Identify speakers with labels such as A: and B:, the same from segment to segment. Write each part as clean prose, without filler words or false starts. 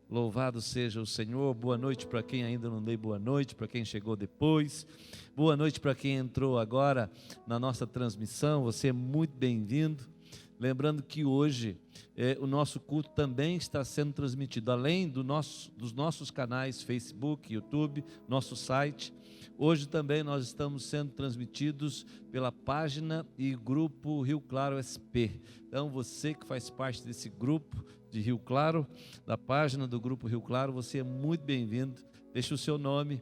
A: Louvado seja o Senhor. Boa noite para quem ainda não deu boa noite, para quem chegou depois. Boa noite para quem entrou agora na nossa transmissão. Você é muito bem-vindo. Lembrando que hoje o nosso culto também está sendo transmitido, além dos nossos canais Facebook, YouTube, nosso site. Hoje também nós estamos sendo transmitidos pela página e grupo Rio Claro SP. Então você que faz parte desse grupo de Rio Claro, da página do grupo Rio Claro, você é muito bem-vindo. Deixe o seu nome,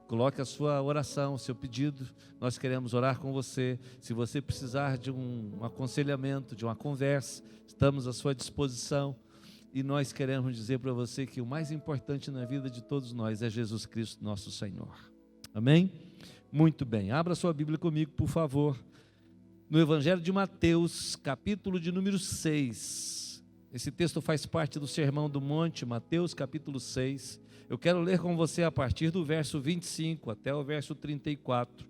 A: coloque a sua oração, o seu pedido. Nós queremos orar com você. Se você precisar de um aconselhamento, de uma conversa, estamos à sua disposição. E nós queremos dizer para você que o mais importante na vida de todos nós é Jesus Cristo, nosso Senhor. Amém? Muito bem. Abra sua Bíblia comigo, por favor. No Evangelho de Mateus, capítulo de número 6. Esse texto faz parte do Sermão do Monte, Mateus capítulo 6. Eu quero ler com você a partir do verso 25 até o verso 34.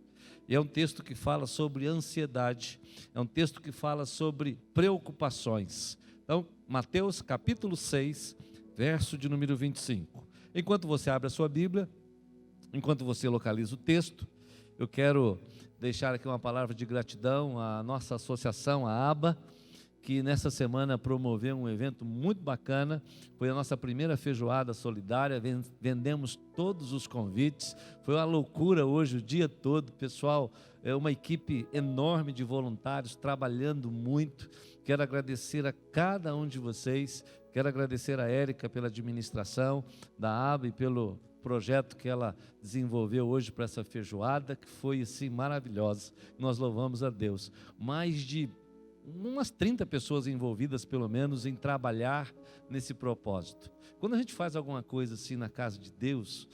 A: E é um texto que fala sobre ansiedade, é um texto que fala sobre preocupações. Então, Mateus capítulo 6, verso de número 25. Enquanto você abre a sua Bíblia, enquanto você localiza o texto, eu quero deixar aqui uma palavra de gratidão à nossa associação, a ABA, que nessa semana promoveu um evento muito bacana. Foi a nossa primeira feijoada solidária, vendemos todos os convites, foi uma loucura hoje o dia todo, pessoal, é uma equipe enorme de voluntários trabalhando muito. Quero agradecer a cada um de vocês, quero agradecer a Érica pela administração da ABA e pelo projeto que ela desenvolveu hoje para essa feijoada, que foi assim maravilhosa. Nós louvamos a Deus. Mais de umas 30 pessoas envolvidas, pelo menos, em trabalhar nesse propósito. Quando a gente faz alguma coisa assim na casa de Deus,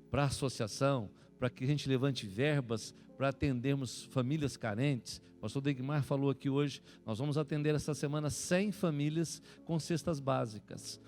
A: para a associação, para que a gente levante verbas, para atendermos famílias carentes, o pastor Degmar falou aqui hoje, nós vamos atender essa semana 100 famílias com cestas básicas.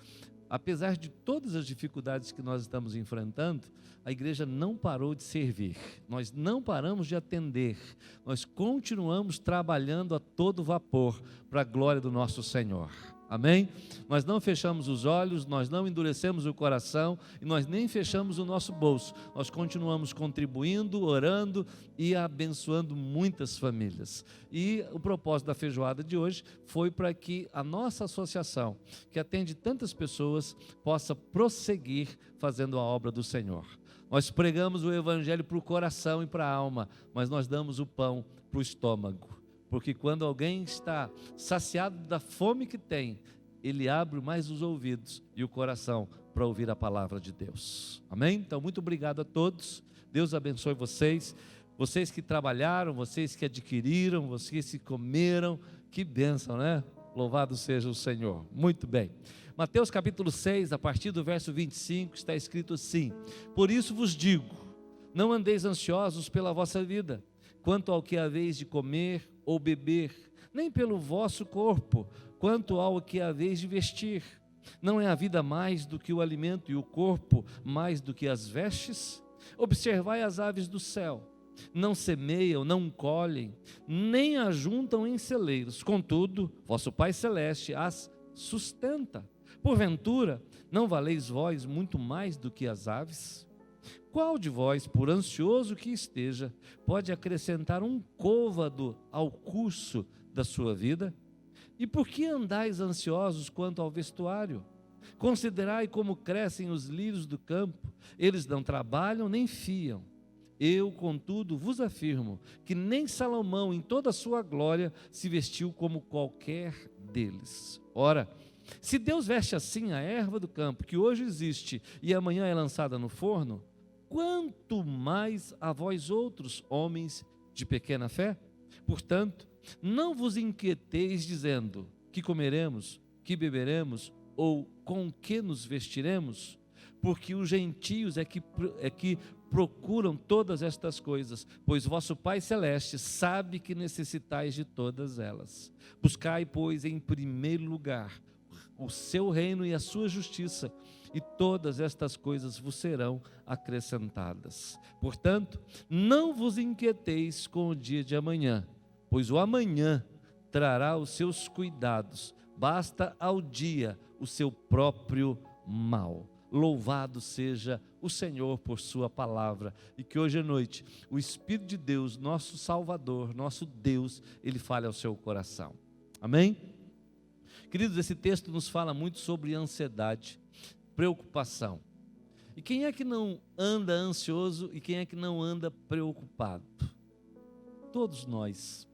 A: Apesar de todas as dificuldades que nós estamos enfrentando, a igreja não parou de servir, nós não paramos de atender, nós continuamos trabalhando a todo vapor para a glória do nosso Senhor. Amém? Nós não fechamos os olhos, nós não endurecemos o coração e nós nem fechamos o nosso bolso. Nós continuamos contribuindo, orando e abençoando muitas famílias. E o propósito da feijoada de hoje foi para que a nossa associação, que atende tantas pessoas, possa prosseguir fazendo a obra do Senhor. Nós pregamos o evangelho para o coração e para a alma, mas nós damos o pão para o estômago. Porque quando alguém está saciado da fome que tem, ele abre mais os ouvidos e o coração para ouvir a palavra de Deus. Amém? Então, muito obrigado a todos. Deus abençoe vocês. Vocês que trabalharam, vocês que adquiriram, vocês que comeram. Que bênção, né? Louvado seja o Senhor. Muito bem. Mateus capítulo 6, a partir do verso 25, está escrito assim: Por isso vos digo, não andeis ansiosos pela vossa vida, quanto ao que haveis de comer ou beber, nem pelo vosso corpo, quanto ao que haveis de vestir. Não é a vida mais do que o alimento e o corpo mais do que as vestes? Observai as aves do céu, não semeiam, não colhem, nem ajuntam em celeiros, contudo, vosso Pai Celeste as sustenta. Porventura, não valeis vós muito mais do que as aves? Qual de vós, por ansioso que esteja, pode acrescentar um côvado ao curso da sua vida? E por que andais ansiosos quanto ao vestuário? Considerai como crescem os lírios do campo, eles não trabalham nem fiam. Eu, contudo, vos afirmo que nem Salomão, em toda a sua glória, se vestiu como qualquer deles. Ora, se Deus veste assim a erva do campo, que hoje existe e amanhã é lançada no forno, quanto mais a vós outros, homens de pequena fé? Portanto, não vos inquieteis dizendo, que comeremos, que beberemos, ou com que nos vestiremos? Porque os gentios é que procuram todas estas coisas, pois vosso Pai Celeste sabe que necessitais de todas elas. Buscai, pois, em primeiro lugar o seu reino e a sua justiça, e todas estas coisas vos serão acrescentadas. Portanto, não vos inquieteis com o dia de amanhã, pois o amanhã trará os seus cuidados. Basta ao dia o seu próprio mal. Louvado seja o Senhor por sua palavra, e que hoje à noite o Espírito de Deus, nosso Salvador, nosso Deus, Ele fale ao seu coração. Amém? Queridos, esse texto nos fala muito sobre ansiedade, preocupação. E quem é que não anda ansioso e quem é que não anda preocupado? Todos nós.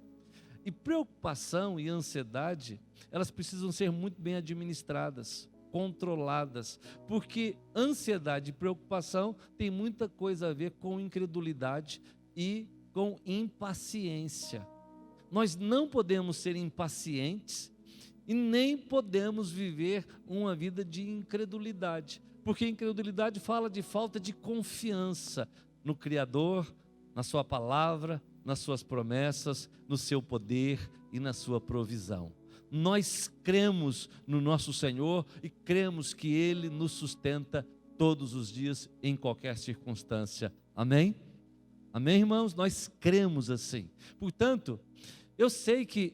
A: E preocupação e ansiedade, elas precisam ser muito bem administradas, controladas, porque ansiedade e preocupação tem muita coisa a ver com incredulidade e com impaciência. Nós não podemos ser impacientes e nem podemos viver uma vida de incredulidade, porque incredulidade fala de falta de confiança no Criador, na sua palavra, nas suas promessas, no seu poder e na sua provisão. Nós cremos no nosso Senhor e cremos que Ele nos sustenta todos os dias, em qualquer circunstância. Amém? Amém, irmãos? Nós cremos assim. Portanto, eu sei que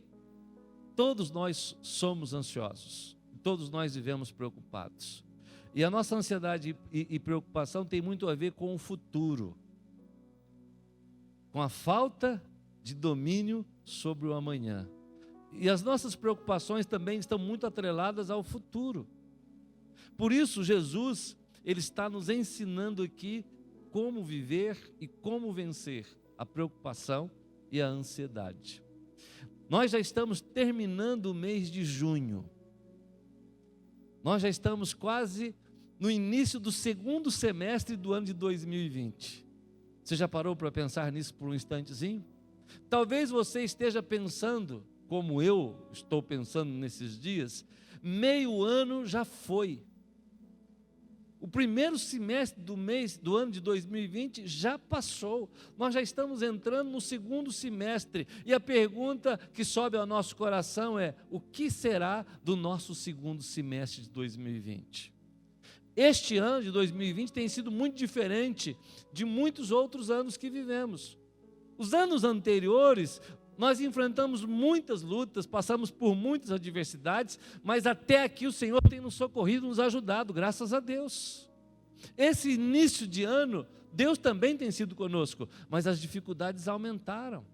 A: todos nós somos ansiosos, todos nós vivemos preocupados. E a nossa ansiedade e preocupação tem muito a ver com o futuro, com a falta de domínio sobre o amanhã. E as nossas preocupações também estão muito atreladas ao futuro. Por isso, Jesus, Ele está nos ensinando aqui como viver e como vencer a preocupação e a ansiedade. Nós já estamos terminando o mês de junho. Nós já estamos quase no início do segundo semestre do ano de 2020. Você já parou para pensar nisso por um instantezinho? Talvez você esteja pensando, como eu estou pensando nesses dias, meio ano já foi. O primeiro semestre do ano de 2020 já passou. Nós já estamos entrando no segundo semestre. E a pergunta que sobe ao nosso coração é: o que será do nosso segundo semestre de 2020? Este ano de 2020 tem sido muito diferente de muitos outros anos que vivemos. Os anos anteriores, nós enfrentamos muitas lutas, passamos por muitas adversidades, mas até aqui o Senhor tem nos socorrido, nos ajudado, graças a Deus. Esse início de ano, Deus também tem sido conosco, mas as dificuldades aumentaram.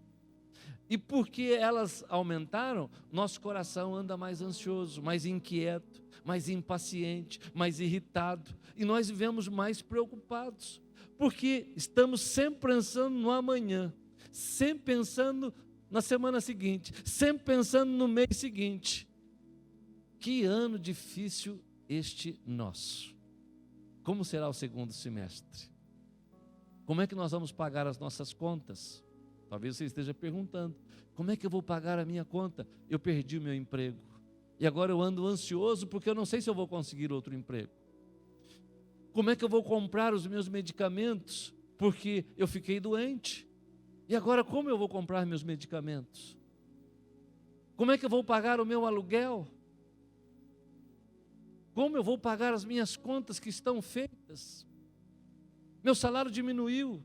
A: E porque elas aumentaram, nosso coração anda mais ansioso, mais inquieto, mais impaciente, mais irritado, e nós vivemos mais preocupados, porque estamos sempre pensando no amanhã, sempre pensando na semana seguinte, sempre pensando no mês seguinte. Que ano difícil este nosso. Como será o segundo semestre? Como é que nós vamos pagar as nossas contas? Talvez você esteja perguntando: como é que eu vou pagar a minha conta? Eu perdi o meu emprego e agora eu ando ansioso porque eu não sei se eu vou conseguir outro emprego. Como é que eu vou comprar os meus medicamentos? Porque eu fiquei doente. E agora como eu vou comprar meus medicamentos? Como é que eu vou pagar o meu aluguel? Como eu vou pagar as minhas contas que estão feitas? Meu salário diminuiu.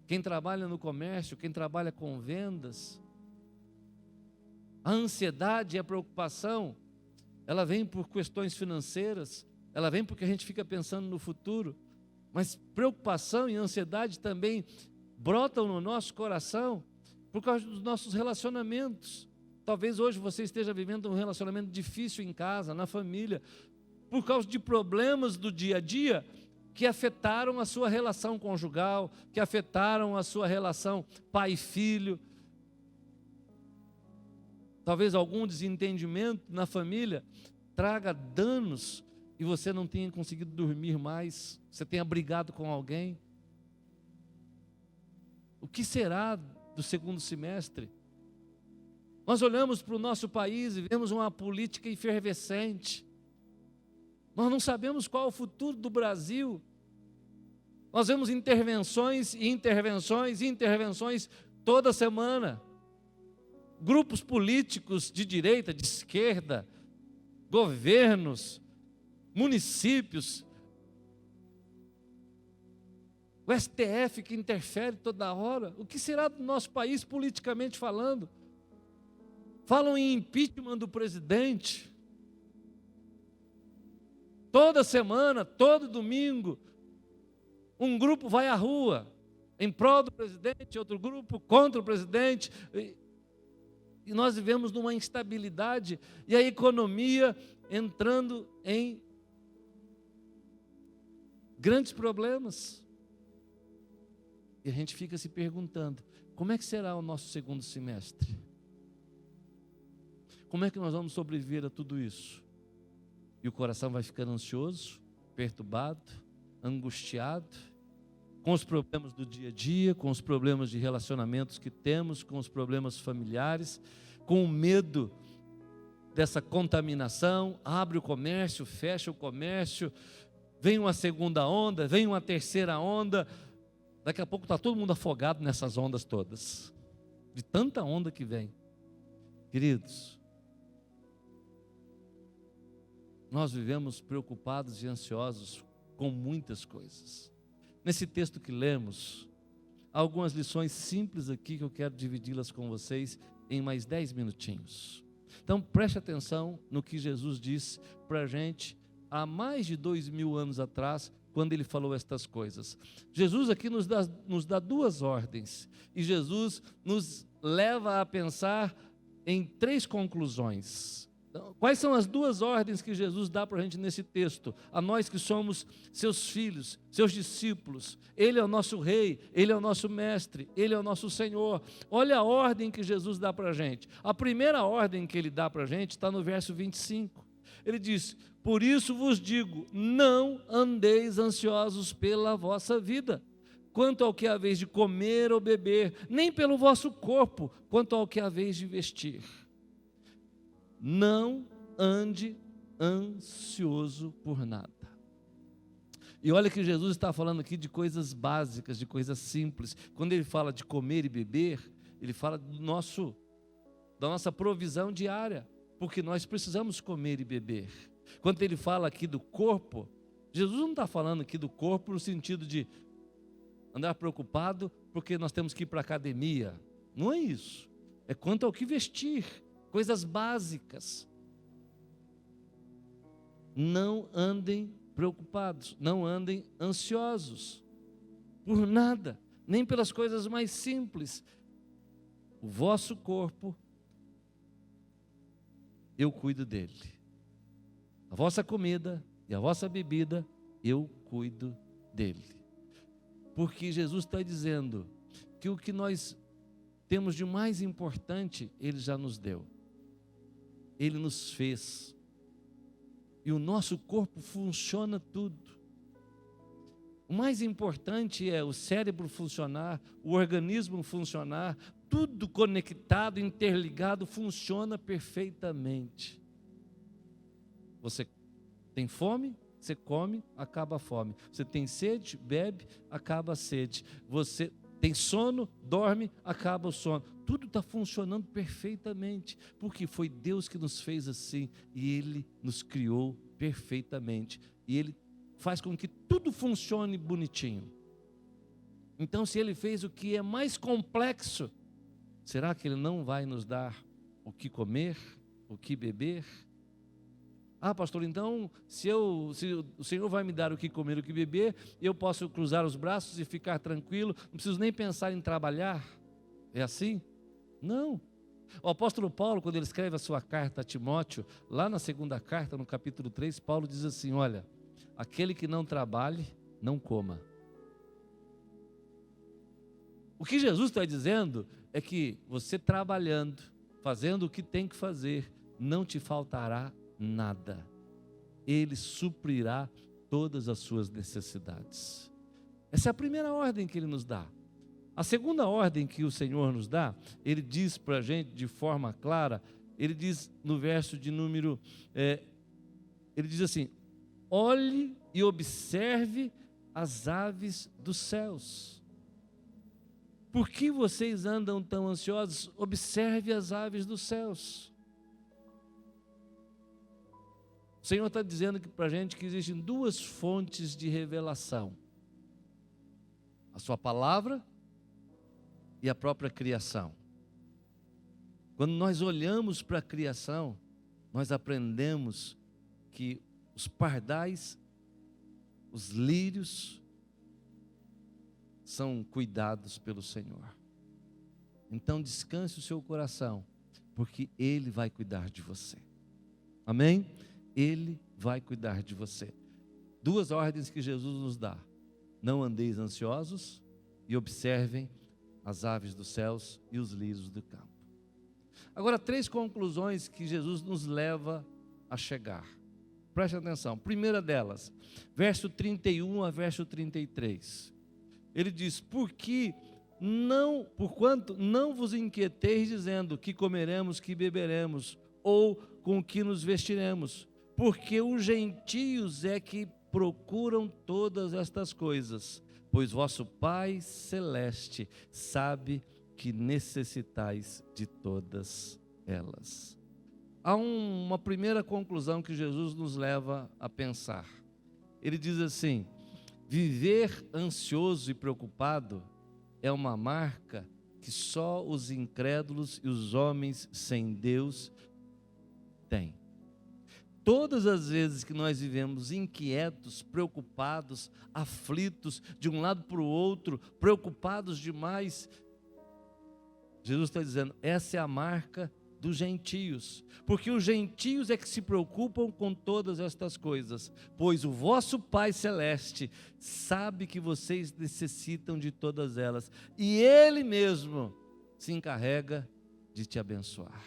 A: Quem trabalha no comércio, quem trabalha com vendas, a ansiedade e a preocupação, ela vem por questões financeiras, ela vem porque a gente fica pensando no futuro, mas preocupação e ansiedade também brotam no nosso coração por causa dos nossos relacionamentos. Talvez hoje você esteja vivendo um relacionamento difícil em casa, na família, por causa de problemas do dia a dia que afetaram a sua relação conjugal, que afetaram a sua relação pai-filho. Talvez algum desentendimento na família traga danos e você não tenha conseguido dormir mais, você tenha brigado com alguém. O que será do segundo semestre? Nós olhamos para o nosso país e vemos uma política efervescente. Nós não sabemos qual é o futuro do Brasil. Nós vemos intervenções e intervenções e intervenções toda semana. Grupos políticos de direita, de esquerda, governos, municípios, o STF que interfere toda hora. O que será do nosso país politicamente falando? Falam em impeachment do presidente. Toda semana, todo domingo, um grupo vai à rua em prol do presidente, outro grupo contra o presidente. E nós vivemos numa instabilidade e a economia entrando em grandes problemas. E a gente fica se perguntando, como é que será o nosso segundo semestre? Como é que nós vamos sobreviver a tudo isso? E o coração vai ficando ansioso, perturbado, angustiado, com os problemas do dia a dia, com os problemas de relacionamentos que temos, com os problemas familiares, com o medo dessa contaminação. Abre o comércio, fecha o comércio, vem uma segunda onda, vem uma terceira onda. Daqui a pouco está todo mundo afogado nessas ondas todas, de tanta onda que vem. Queridos, nós vivemos preocupados e ansiosos com muitas coisas. Nesse texto que lemos, há algumas lições simples aqui que eu quero dividi-las com vocês em mais 10 minutinhos. Então preste atenção no que Jesus disse para a gente há mais de 2000 anos atrás, quando ele falou estas coisas. Jesus aqui nos dá duas ordens, e Jesus nos leva a pensar em 3 conclusões. Então, quais são as 2 ordens que Jesus dá para a gente nesse texto? A nós que somos seus filhos, seus discípulos. Ele é o nosso rei, Ele é o nosso mestre, Ele é o nosso Senhor. Olha a ordem que Jesus dá para a gente. A primeira ordem que Ele dá para a gente está no verso 25. Ele diz: por isso vos digo, não andeis ansiosos pela vossa vida, quanto ao que haveis de comer ou beber, nem pelo vosso corpo, quanto ao que haveis de vestir. Não ande ansioso por nada. E olha que Jesus está falando aqui de coisas básicas, de coisas simples. Quando ele fala de comer e beber, ele fala da nossa provisão diária, porque nós precisamos comer e beber. Quando ele fala aqui do corpo, Jesus não está falando aqui do corpo no sentido de andar preocupado porque nós temos que ir para a academia. Não é isso. É quanto ao que vestir. Coisas básicas. Não andem preocupados, não andem ansiosos por nada, nem pelas coisas mais simples. O vosso corpo, eu cuido dele. A vossa comida e a vossa bebida, eu cuido dele. Porque Jesus está dizendo que o que nós temos de mais importante, Ele já nos deu. Ele nos fez. E o nosso corpo funciona tudo. O mais importante é o cérebro funcionar, o organismo funcionar, tudo conectado, interligado, funciona perfeitamente. Você tem fome, você come, acaba a fome. Você tem sede, bebe, acaba a sede. Você tem sono, dorme, acaba o sono. Tudo está funcionando perfeitamente, porque foi Deus que nos fez assim, e Ele nos criou perfeitamente, e Ele faz com que tudo funcione bonitinho. Então, se Ele fez o que é mais complexo, será que Ele não vai nos dar o que comer, o que beber? Ah, pastor, então, se o Senhor vai me dar o que comer, o que beber, eu posso cruzar os braços e ficar tranquilo, não preciso nem pensar em trabalhar? É assim? Não. O apóstolo Paulo, quando ele escreve a sua carta a Timóteo, lá na segunda carta, no capítulo 3, Paulo diz assim: olha, aquele que não trabalhe, não coma. O que Jesus está dizendo é que você trabalhando, fazendo o que tem que fazer, não te faltará nada. Ele suprirá todas as suas necessidades. Essa é a primeira ordem que Ele nos dá. A segunda ordem que o Senhor nos dá, Ele diz para a gente de forma clara, Ele diz no verso de número, Ele diz assim: olhe e observe as aves dos céus. Por que vocês andam tão ansiosos? Observe as aves dos céus. O Senhor está dizendo para a gente que existem 2 fontes de revelação: a sua palavra e a própria criação. Quando nós olhamos para a criação, nós aprendemos que os pardais, os lírios são cuidados pelo Senhor. Então descanse o seu coração, porque Ele vai cuidar de você. Amém? Ele vai cuidar de você. 2 ordens que Jesus nos dá: não andeis ansiosos e observem as aves dos céus e os lírios do campo. Agora, 3 conclusões que Jesus nos leva a chegar. Preste atenção. Primeira delas, verso 31 a verso 33. Ele diz: porquanto não vos inquieteis dizendo que comeremos, que beberemos, ou com que nos vestiremos, porque os gentios é que procuram todas estas coisas, pois vosso Pai Celeste sabe que necessitais de todas elas. Há uma primeira conclusão que Jesus nos leva a pensar. Ele diz assim: viver ansioso e preocupado é uma marca que só os incrédulos e os homens sem Deus têm. Todas as vezes que nós vivemos inquietos, preocupados, aflitos, de um lado para o outro, preocupados demais, Jesus está dizendo, essa é a marca dos gentios, porque os gentios é que se preocupam com todas estas coisas, pois o vosso Pai Celeste sabe que vocês necessitam de todas elas, e Ele mesmo se encarrega de te abençoar.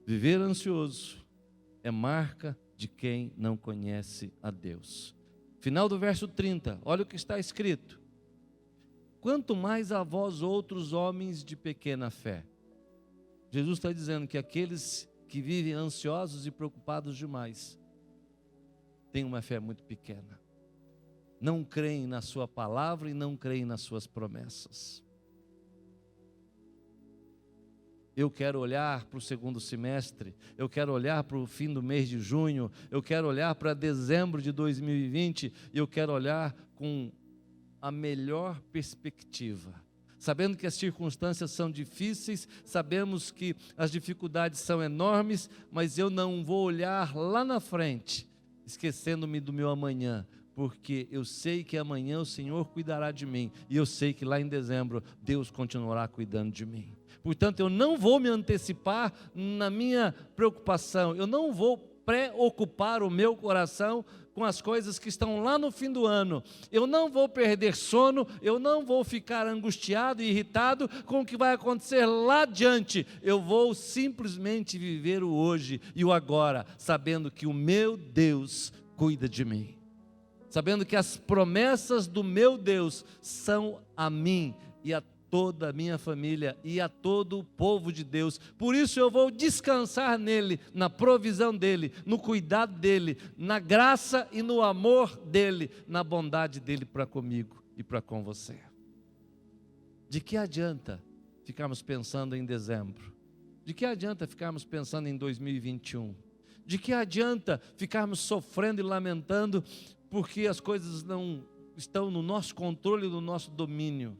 A: Viver ansioso é marca de quem não conhece a Deus. Final do verso 30, olha o que está escrito: quanto mais a vós outros homens de pequena fé. Jesus está dizendo que aqueles que vivem ansiosos e preocupados demais têm uma fé muito pequena, não creem na sua palavra e não creem nas suas promessas. Eu quero olhar para o segundo semestre, eu quero olhar para o fim do mês de junho, eu quero olhar para dezembro de 2020 e eu quero olhar com a melhor perspectiva, sabendo que as circunstâncias são difíceis, sabemos que as dificuldades são enormes, mas eu não vou olhar lá na frente, esquecendo-me do meu amanhã, porque eu sei que amanhã o Senhor cuidará de mim, e eu sei que lá em dezembro Deus continuará cuidando de mim. Portanto, eu não vou me antecipar na minha preocupação, eu não vou preocupar o meu coração com as coisas que estão lá no fim do ano. Eu não vou perder sono, eu não vou ficar angustiado e irritado com o que vai acontecer lá adiante. Eu vou simplesmente viver o hoje e o agora, sabendo que o meu Deus cuida de mim. Sabendo que as promessas do meu Deus são a mim e a toda a minha família e a todo o povo de Deus. Por isso eu vou descansar nele, na provisão dele, no cuidado dele, na graça e no amor dele, na bondade dele para comigo e para com você. De que adianta ficarmos pensando em dezembro? De que adianta ficarmos pensando em 2021? De que adianta ficarmos sofrendo e lamentando porque as coisas não estão no nosso controle e no nosso domínio?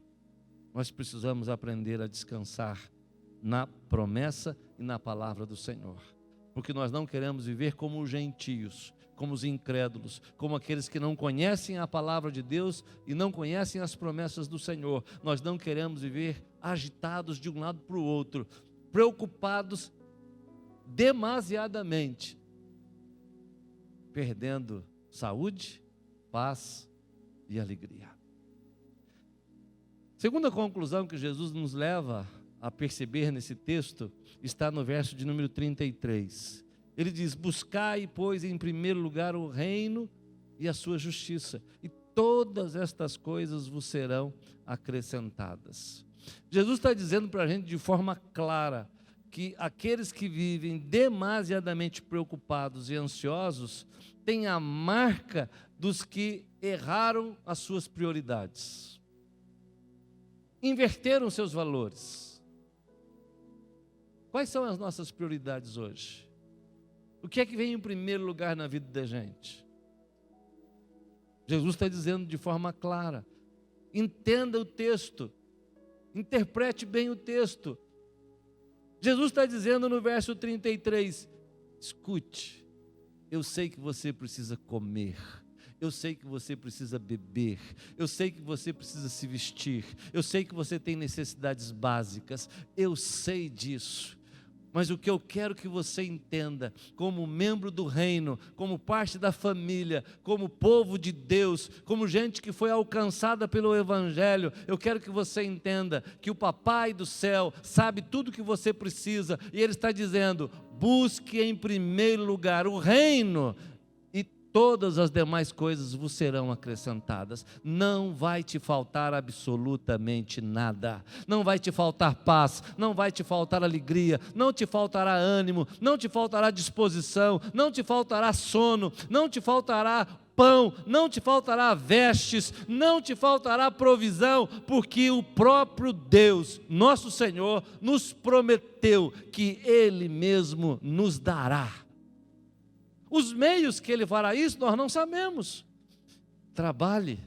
A: Nós precisamos aprender a descansar na promessa e na palavra do Senhor, porque nós não queremos viver como os gentios, como os incrédulos, como aqueles que não conhecem a palavra de Deus e não conhecem as promessas do Senhor. Nós não queremos viver agitados de um lado para o outro, preocupados demasiadamente, perdendo saúde, paz e alegria. Segunda conclusão que Jesus nos leva a perceber nesse texto está no verso de número 33. Ele diz: buscai, pois, em primeiro lugar o reino e a sua justiça, e todas estas coisas vos serão acrescentadas. Jesus está dizendo para a gente de forma clara que aqueles que vivem demasiadamente preocupados e ansiosos têm a marca dos que erraram as suas prioridades, inverteram seus valores. Quais são as nossas prioridades hoje? O que é que vem em primeiro lugar na vida da gente? Jesus está dizendo de forma clara: entenda o texto, interprete bem o texto. Jesus está dizendo no verso 33, escute, Eu sei que você precisa comer. Eu sei que você precisa beber. Eu sei que você precisa se vestir. Eu sei que você tem necessidades básicas. Eu sei disso. Mas o que eu quero que você entenda, como membro do reino, como parte da família, como povo de Deus, como gente que foi alcançada pelo Evangelho, eu quero que você entenda que o Papai do céu sabe tudo o que você precisa, e Ele está dizendo: busque em primeiro lugar o reino, todas as demais coisas vos serão acrescentadas. Não vai te faltar absolutamente nada. Não vai te faltar paz, não vai te faltar alegria, não te faltará ânimo, não te faltará disposição, não te faltará sono, não te faltará pão, não te faltará vestes, não te faltará provisão, porque o próprio Deus, nosso Senhor, nos prometeu que Ele mesmo nos dará. Os meios que Ele fará isso, nós não sabemos. Trabalhe,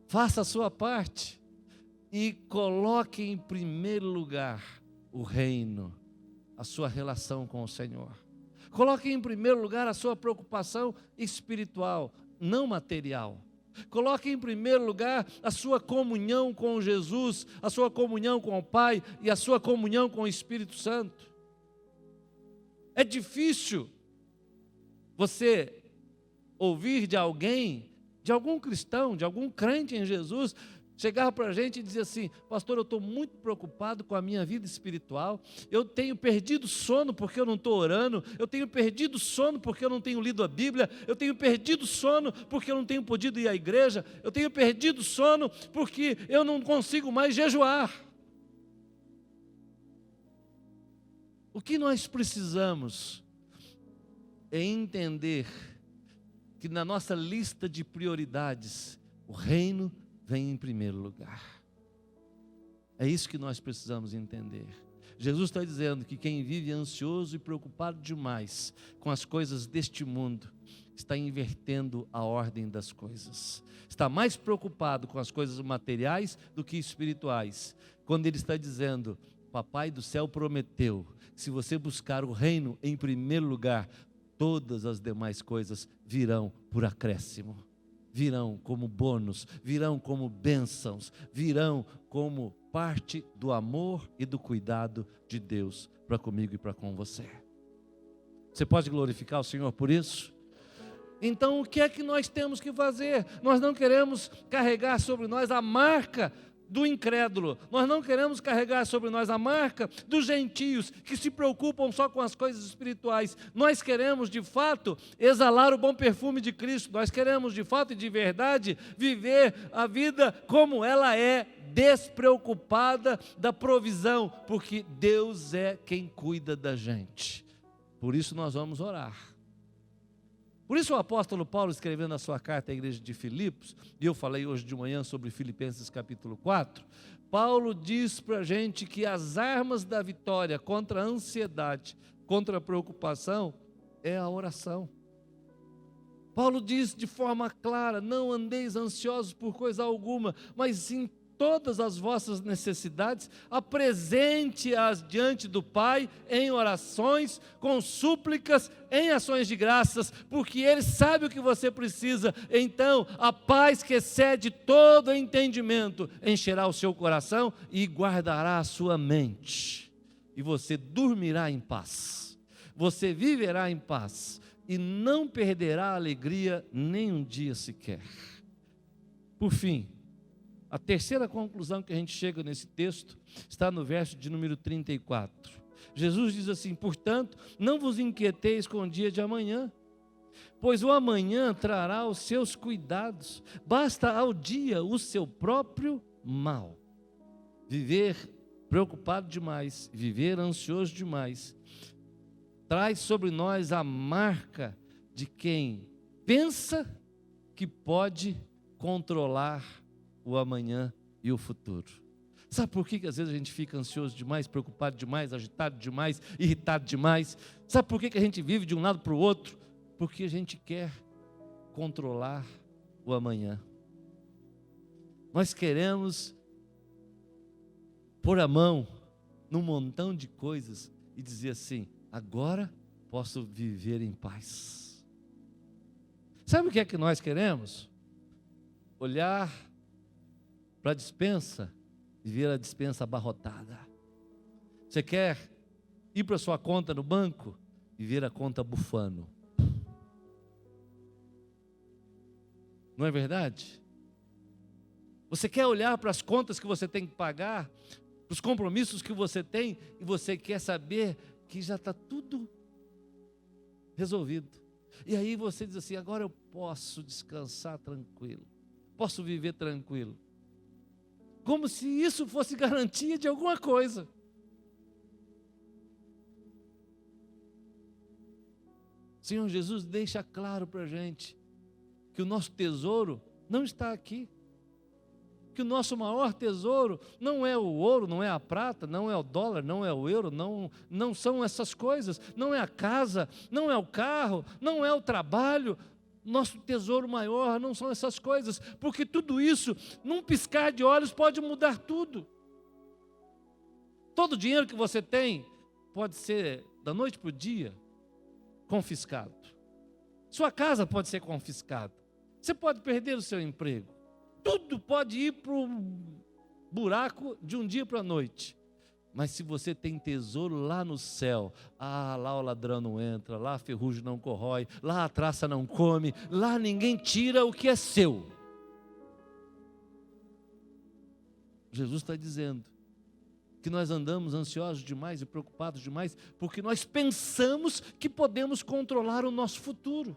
A: faça a sua parte e coloque em primeiro lugar o reino, a sua relação com o Senhor. Coloque em primeiro lugar a sua preocupação espiritual, não material. Coloque em primeiro lugar a sua comunhão com Jesus, a sua comunhão com o Pai e a sua comunhão com o Espírito Santo. É difícil você ouvir de alguém, de algum cristão, de algum crente em Jesus, chegar para a gente e dizer assim: pastor, eu estou muito preocupado com a minha vida espiritual, eu tenho perdido sono porque eu não estou orando, eu tenho perdido sono porque eu não tenho lido a Bíblia, eu tenho perdido sono porque eu não tenho podido ir à igreja, eu tenho perdido sono porque eu não consigo mais jejuar. O que nós precisamos é entender que na nossa lista de prioridades, o reino vem em primeiro lugar. É isso que nós precisamos entender. Jesus está dizendo que quem vive ansioso e preocupado demais com as coisas deste mundo, está invertendo a ordem das coisas. Está mais preocupado com as coisas materiais do que espirituais. Quando Ele está dizendo: Papai do céu prometeu, se você buscar o reino em primeiro lugar, todas as demais coisas virão por acréscimo, virão como bônus, virão como bênçãos, virão como parte do amor e do cuidado de Deus para comigo e para com você. Você pode glorificar o Senhor por isso? Então o que é que nós temos que fazer? Nós não queremos carregar sobre nós a marca do incrédulo, nós não queremos carregar sobre nós a marca dos gentios que se preocupam só com as coisas espirituais. Nós queremos de fato exalar o bom perfume de Cristo, nós queremos de fato e de verdade viver a vida como ela é, despreocupada da provisão, porque Deus é quem cuida da gente. Por isso nós vamos orar. Por isso o apóstolo Paulo, escrevendo a sua carta à igreja de Filipos, e eu falei hoje de manhã sobre Filipenses capítulo 4, Paulo diz para a gente que as armas da vitória contra a ansiedade, contra a preocupação, é a oração. Paulo diz de forma clara: não andeis ansiosos por coisa alguma, mas em todas as vossas necessidades, apresente-as diante do Pai em orações, com súplicas, em ações de graças, porque Ele sabe o que você precisa. Então a paz que excede todo entendimento encherá o seu coração e guardará a sua mente, e você dormirá em paz, você viverá em paz e não perderá a alegria nem um dia sequer. Por fim, a terceira conclusão que a gente chega nesse texto está no verso de número 34. Jesus diz assim: portanto, não vos inquieteis com o dia de amanhã, pois o amanhã trará os seus cuidados, basta ao dia o seu próprio mal. Viver preocupado demais, viver ansioso demais, traz sobre nós a marca de quem pensa que pode controlar o amanhã e o futuro. Sabe por que às vezes a gente fica ansioso demais, preocupado demais, agitado demais, irritado demais? Sabe por que a gente vive de um lado para o outro? Porque a gente quer controlar o amanhã. Nós queremos pôr a mão num montão de coisas e dizer assim: agora posso viver em paz. Sabe o que é que nós queremos? Olhar para a despensa e ver a despensa abarrotada. Você quer ir para a sua conta no banco e ver a conta bufando. Não é verdade? Você quer olhar para as contas que você tem que pagar, para os compromissos que você tem, e você quer saber que já está tudo resolvido. E aí você diz assim: agora eu posso descansar tranquilo, posso viver tranquilo. Como se isso fosse garantia de alguma coisa. O Senhor Jesus deixa claro para a gente que o nosso tesouro não está aqui. Que o nosso maior tesouro não é o ouro, não é a prata, não é o dólar, não é o euro, não são essas coisas, não é a casa, não é o carro, não é o trabalho. Nosso tesouro maior não são essas coisas, porque tudo isso, num piscar de olhos, pode mudar tudo. Todo o dinheiro que você tem pode ser, da noite para o dia, confiscado. Sua casa pode ser confiscada. Você pode perder o seu emprego. Tudo pode ir para o buraco de um dia para a noite. Mas se você tem tesouro lá no céu, lá o ladrão não entra, lá a ferrugem não corrói, lá a traça não come, lá ninguém tira o que é seu. Jesus está dizendo que nós andamos ansiosos demais e preocupados demais, porque nós pensamos que podemos controlar o nosso futuro.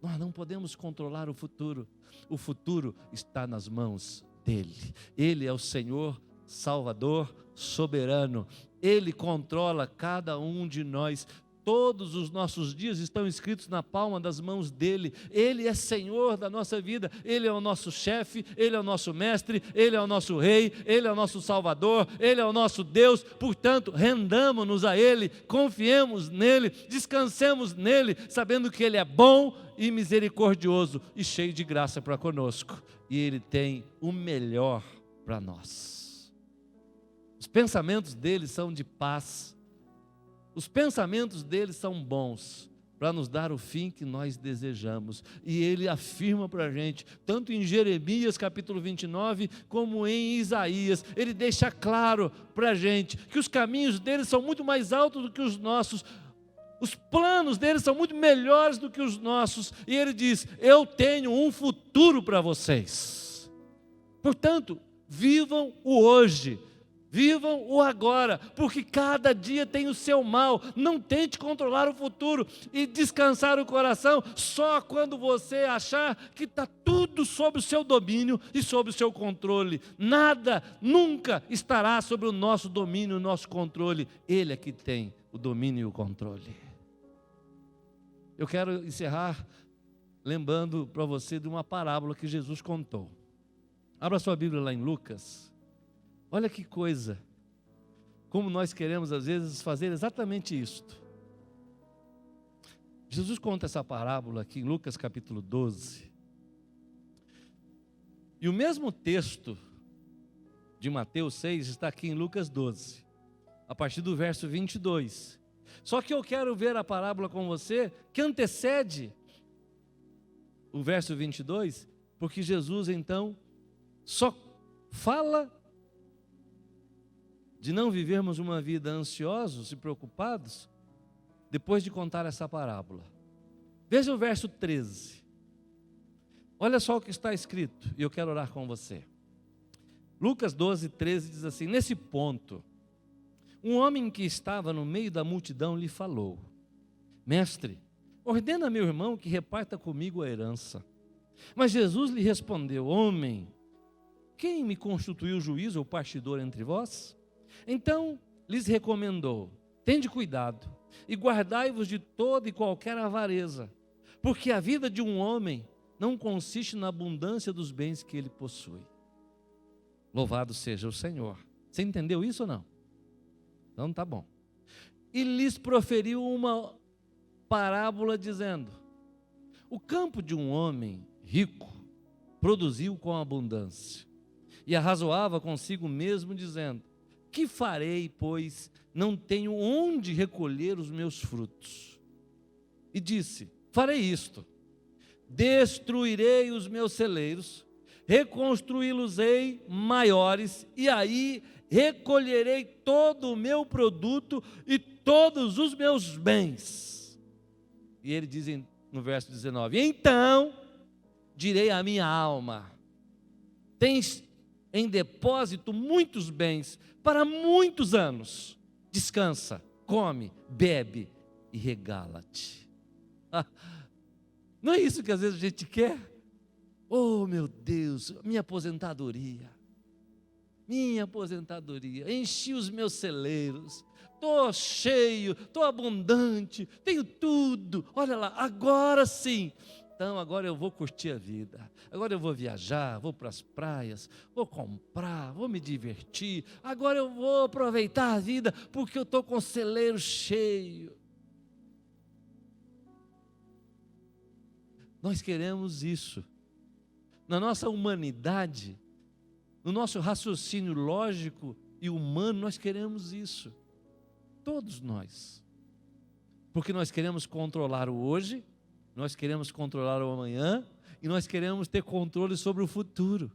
A: Nós não podemos controlar o futuro está nas mãos dEle. Ele é o Senhor Salvador soberano, Ele controla cada um de nós. Todos os nossos dias estão escritos na palma das mãos dEle. Ele é Senhor da nossa vida. Ele é o nosso chefe, Ele é o nosso mestre, Ele é o nosso rei, Ele é o nosso Salvador, Ele é o nosso Deus. Portanto, rendamo-nos a Ele, confiemos nele, descansemos nele, sabendo que Ele é bom e misericordioso e cheio de graça para conosco. E Ele tem o melhor para nós. Os pensamentos dEle são de paz. Os pensamentos dele são bons, para nos dar o fim que nós desejamos. E ele afirma para a gente, tanto em Jeremias capítulo 29, como em Isaías, ele deixa claro para a gente, que os caminhos dele são muito mais altos do que os nossos, os planos dele são muito melhores do que os nossos, e ele diz: eu tenho um futuro para vocês. Portanto, vivam o hoje, vivam o agora, porque cada dia tem o seu mal. Não tente controlar o futuro e descansar o coração só quando você achar que está tudo sob o seu domínio e sob o seu controle. Nada, nunca estará sob o nosso domínio, o nosso controle. Ele é que tem o domínio e o controle. Eu quero encerrar lembrando para você de uma parábola que Jesus contou. Abra sua Bíblia lá em Lucas. Olha que coisa, como nós queremos às vezes fazer exatamente isto. Jesus conta essa parábola aqui em Lucas capítulo 12. E o mesmo texto de Mateus 6 está aqui em Lucas 12, a partir do verso 22. Só que eu quero ver a parábola com você que antecede o verso 22, porque Jesus então só fala de não vivermos uma vida ansiosos e preocupados, depois de contar essa parábola. Veja o verso 13. Olha só o que está escrito, e eu quero orar com você. Lucas 12, 13 diz assim: nesse ponto, um homem que estava no meio da multidão lhe falou: mestre, ordena meu irmão que reparta comigo a herança. Mas Jesus lhe respondeu: homem, quem me constituiu juiz ou partidor entre vós? Então lhes recomendou: tende cuidado e guardai-vos de toda e qualquer avareza, porque a vida de um homem não consiste na abundância dos bens que ele possui. Louvado seja o Senhor. Você entendeu isso ou não? Então tá bom. E lhes proferiu uma parábola dizendo: o campo de um homem rico produziu com abundância, e arrazoava consigo mesmo dizendo: que farei, pois não tenho onde recolher os meus frutos? E disse: farei isto: destruirei os meus celeiros, reconstruí-los-ei maiores, e aí recolherei todo o meu produto e todos os meus bens. E ele diz no verso 19: então direi à minha alma: tens em depósito muitos bens para muitos anos, descansa, come, bebe e regala-te. Não é isso que às vezes a gente quer? Oh meu Deus, minha aposentadoria, enchi os meus celeiros, estou cheio, estou abundante, tenho tudo, olha lá, agora sim. Então agora eu vou curtir a vida, agora eu vou viajar, vou para as praias, vou comprar, vou me divertir, agora eu vou aproveitar a vida, porque eu estou com o celeiro cheio. Nós queremos isso. Na nossa humanidade, no nosso raciocínio lógico e humano, nós queremos isso. Todos nós. Porque nós queremos controlar o hoje, nós queremos controlar o amanhã e nós queremos ter controle sobre o futuro.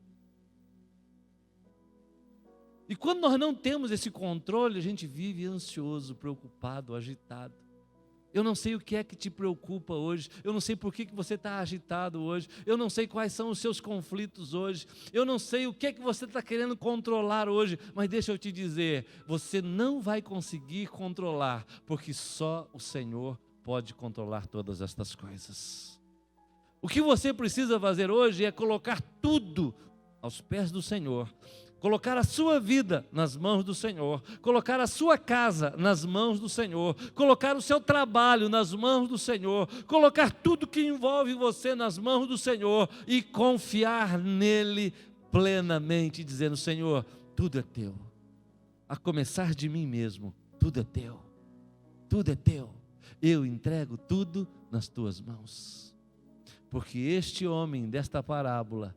A: E quando nós não temos esse controle, a gente vive ansioso, preocupado, agitado. Eu não sei o que é que te preocupa hoje, eu não sei por que você está agitado hoje, eu não sei quais são os seus conflitos hoje, eu não sei o que é que você está querendo controlar hoje, mas deixa eu te dizer, você não vai conseguir controlar, porque só o Senhor pode controlar todas estas coisas. O que você precisa fazer hoje é colocar tudo aos pés do Senhor, colocar a sua vida nas mãos do Senhor, colocar a sua casa nas mãos do Senhor, colocar o seu trabalho nas mãos do Senhor, colocar tudo que envolve você nas mãos do Senhor e confiar nele plenamente, dizendo: Senhor, tudo é teu, a começar de mim mesmo, tudo é teu, tudo é teu, eu entrego tudo nas tuas mãos. Porque este homem desta parábola,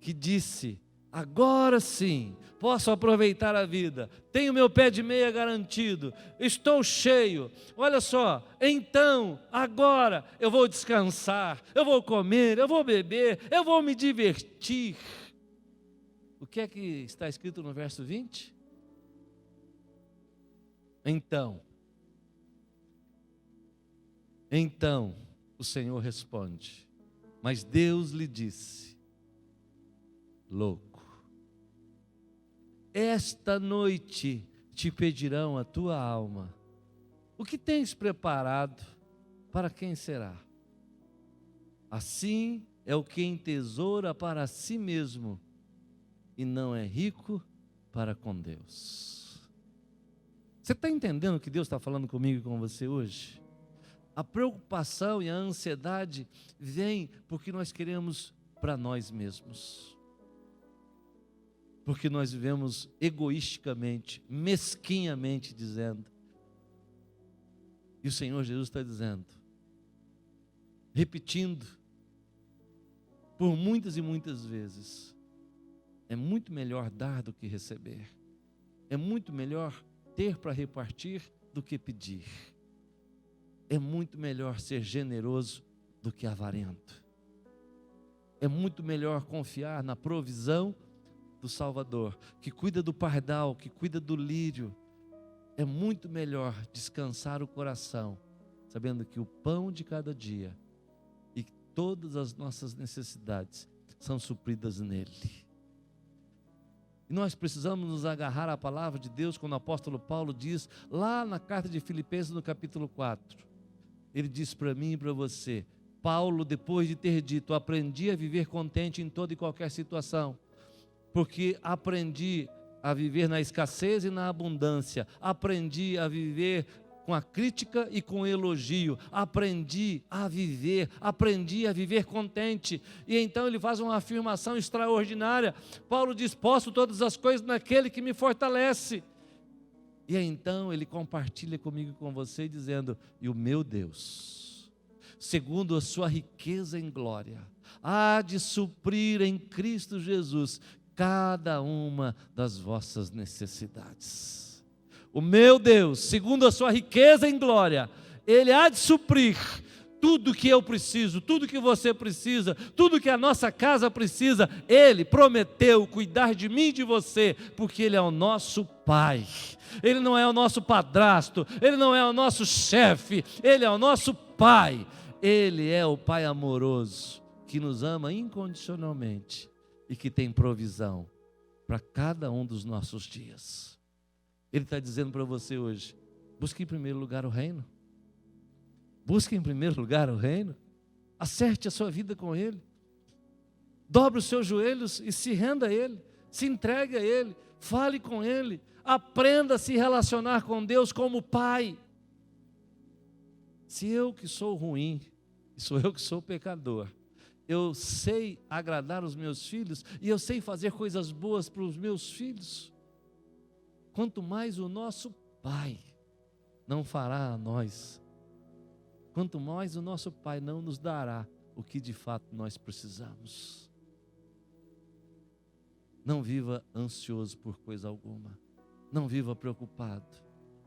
A: que disse: agora sim, posso aproveitar a vida, tenho meu pé de meia garantido, estou cheio, olha só, então, agora eu vou descansar, eu vou comer, eu vou beber, eu vou me divertir. O que é que está escrito no verso 20? Então, o Senhor responde, mas Deus lhe disse: louco, esta noite te pedirão a tua alma. O que tens preparado, para quem será? Assim é o que entesoura para si mesmo e não é rico para com Deus. Você está entendendo o que Deus está falando comigo e com você hoje? A preocupação e a ansiedade vem porque nós queremos para nós mesmos. Porque nós vivemos egoisticamente, mesquinhamente dizendo. E o Senhor Jesus está dizendo, repetindo, por muitas e muitas vezes: é muito melhor dar do que receber. É muito melhor ter para repartir do que pedir. É muito melhor ser generoso do que avarento. É muito melhor confiar na provisão do Salvador, que cuida do pardal, que cuida do lírio. É muito melhor descansar o coração, sabendo que o pão de cada dia e todas as nossas necessidades são supridas nele. E nós precisamos nos agarrar à palavra de Deus, quando o apóstolo Paulo diz, lá na carta de Filipenses, no capítulo 4, ele diz para mim e para você, Paulo, depois de ter dito: aprendi a viver contente em toda e qualquer situação, porque aprendi a viver na escassez e na abundância, aprendi a viver com a crítica e com o elogio, aprendi a viver contente. E então ele faz uma afirmação extraordinária. Paulo diz: posso todas as coisas naquele que me fortalece. E então ele compartilha comigo e com você, dizendo: e o meu Deus, segundo a sua riqueza em glória, há de suprir em Cristo Jesus cada uma das vossas necessidades. O meu Deus, segundo a sua riqueza em glória, Ele há de suprir Tudo que eu preciso, tudo que você precisa, tudo que a nossa casa precisa, Ele prometeu cuidar de mim e de você, porque Ele é o nosso Pai. Ele não é o nosso padrasto, Ele não é o nosso chefe, Ele é o nosso Pai. Ele é o Pai amoroso, que nos ama incondicionalmente e que tem provisão para cada um dos nossos dias. Ele está dizendo para você hoje: busque em primeiro lugar o reino. Busque em primeiro lugar o reino. Acerte a sua vida com Ele. Dobre os seus joelhos e se renda a Ele. Se entregue a Ele. Fale com Ele. Aprenda a se relacionar com Deus como Pai. Se eu que sou ruim, sou eu que sou pecador, eu sei agradar os meus filhos e eu sei fazer coisas boas para os meus filhos, quanto mais o nosso Pai não fará a nós, quanto mais o nosso Pai não nos dará o que de fato nós precisamos. Não viva ansioso por coisa alguma, não viva preocupado.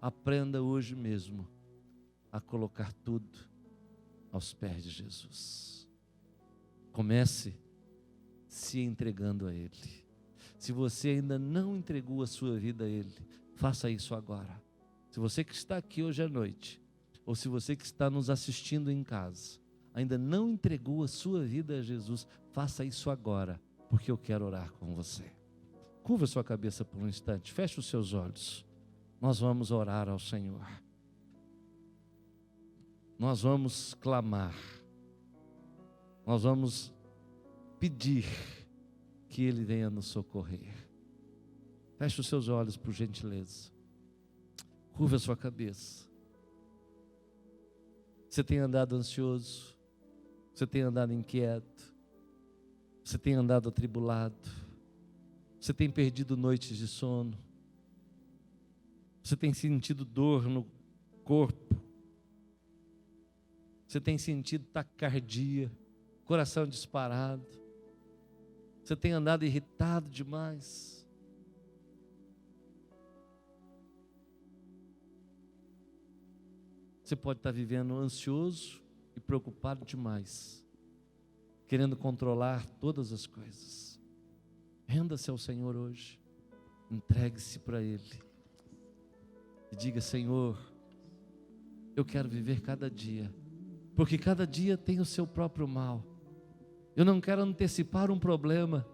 A: Aprenda hoje mesmo a colocar tudo aos pés de Jesus. Comece se entregando a Ele. Se você ainda não entregou a sua vida a Ele, faça isso agora. Se você que está aqui hoje à noite, ou se você que está nos assistindo em casa, ainda não entregou a sua vida a Jesus, faça isso agora, porque eu quero orar com você. Curva sua cabeça por um instante, feche os seus olhos. Nós vamos orar ao Senhor. Nós vamos clamar. Nós vamos pedir que Ele venha nos socorrer. Feche os seus olhos, por gentileza. Curva a sua cabeça. Você tem andado ansioso, você tem andado inquieto, você tem andado atribulado, você tem perdido noites de sono, você tem sentido dor no corpo, você tem sentido taquicardia, coração disparado, você tem andado irritado demais. Você pode estar vivendo ansioso e preocupado demais, querendo controlar todas as coisas. Renda-se ao Senhor hoje, entregue-se para Ele e diga: Senhor, eu quero viver cada dia, porque cada dia tem o seu próprio mal. Eu não quero antecipar um problema,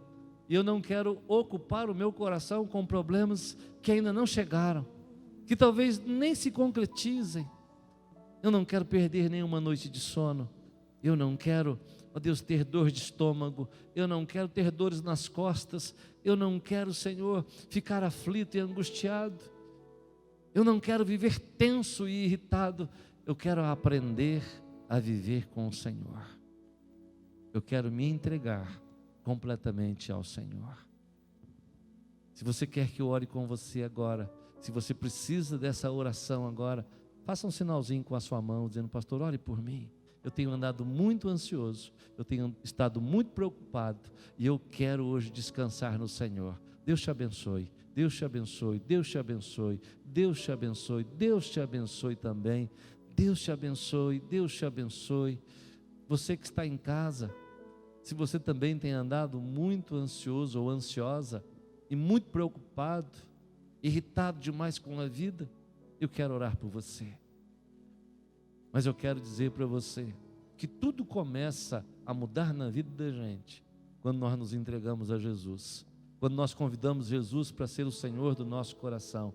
A: e eu não quero ocupar o meu coração com problemas que ainda não chegaram, que talvez nem se concretizem. Eu não quero perder nenhuma noite de sono. Eu não quero, ó Deus, ter dor de estômago. Eu não quero ter dores nas costas. Eu não quero, Senhor, ficar aflito e angustiado. Eu não quero viver tenso e irritado. Eu quero aprender a viver com o Senhor. Eu quero me entregar completamente ao Senhor. Se você quer que eu ore com você agora, se você precisa dessa oração agora, faça um sinalzinho com a sua mão, dizendo: pastor, ore por mim. Eu tenho andado muito ansioso, eu tenho estado muito preocupado, e eu quero hoje descansar no Senhor. Deus te abençoe, Deus te abençoe, Deus te abençoe, Deus te abençoe, Deus te abençoe também. Deus te abençoe, Deus te abençoe. Você que está em casa, se você também tem andado muito ansioso ou ansiosa, e muito preocupado, irritado demais com a vida, eu quero orar por você. Mas eu quero dizer para você que tudo começa a mudar na vida da gente quando nós nos entregamos a Jesus, quando nós convidamos Jesus para ser o Senhor do nosso coração,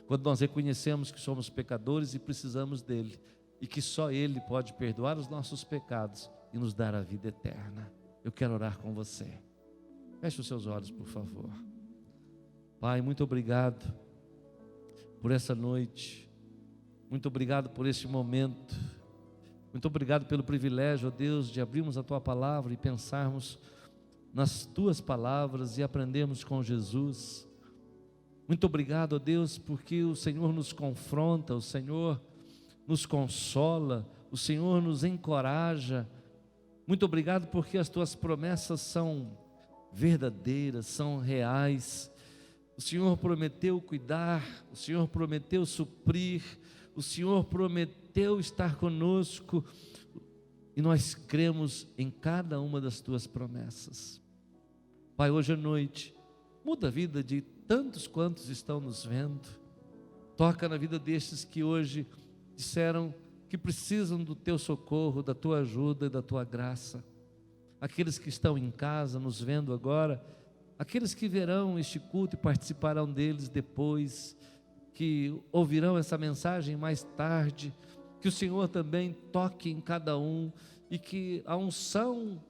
A: quando nós reconhecemos que somos pecadores e precisamos dEle, e que só Ele pode perdoar os nossos pecados e nos dar a vida eterna. Eu quero orar com você. Feche os seus olhos, por favor. Pai, muito obrigado por essa noite, muito obrigado por esse momento, muito obrigado pelo privilégio, ó Deus, de abrirmos a Tua Palavra e pensarmos nas Tuas palavras e aprendermos com Jesus. Muito obrigado, ó Deus, porque o Senhor nos confronta, o Senhor nos consola, o Senhor nos encoraja. Muito obrigado porque as Tuas promessas são verdadeiras, são reais. O Senhor prometeu cuidar, o Senhor prometeu suprir, o Senhor prometeu estar conosco, e nós cremos em cada uma das tuas promessas. Pai, hoje à noite, muda a vida de tantos quantos estão nos vendo. Toca na vida destes que hoje disseram que precisam do teu socorro, da tua ajuda e da tua graça. Aqueles que estão em casa nos vendo agora, aqueles que verão este culto e participarão deles depois, que ouvirão essa mensagem mais tarde, que o Senhor também toque em cada um e que a unção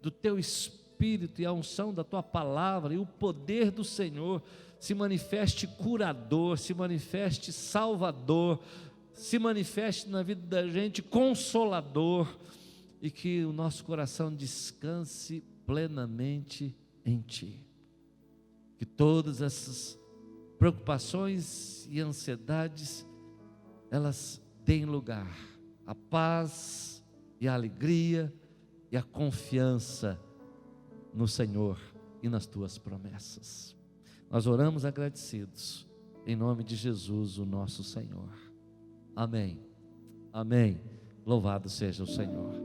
A: do teu Espírito e a unção da tua palavra e o poder do Senhor se manifeste curador, se manifeste salvador, se manifeste na vida da gente consolador, e que o nosso coração descanse plenamente em Ti. Que todas essas preocupações e ansiedades, elas deem lugar à paz e à alegria e à confiança no Senhor e nas Tuas promessas. Nós oramos agradecidos, em nome de Jesus, o nosso Senhor. Amém. Amém. Louvado seja o Senhor.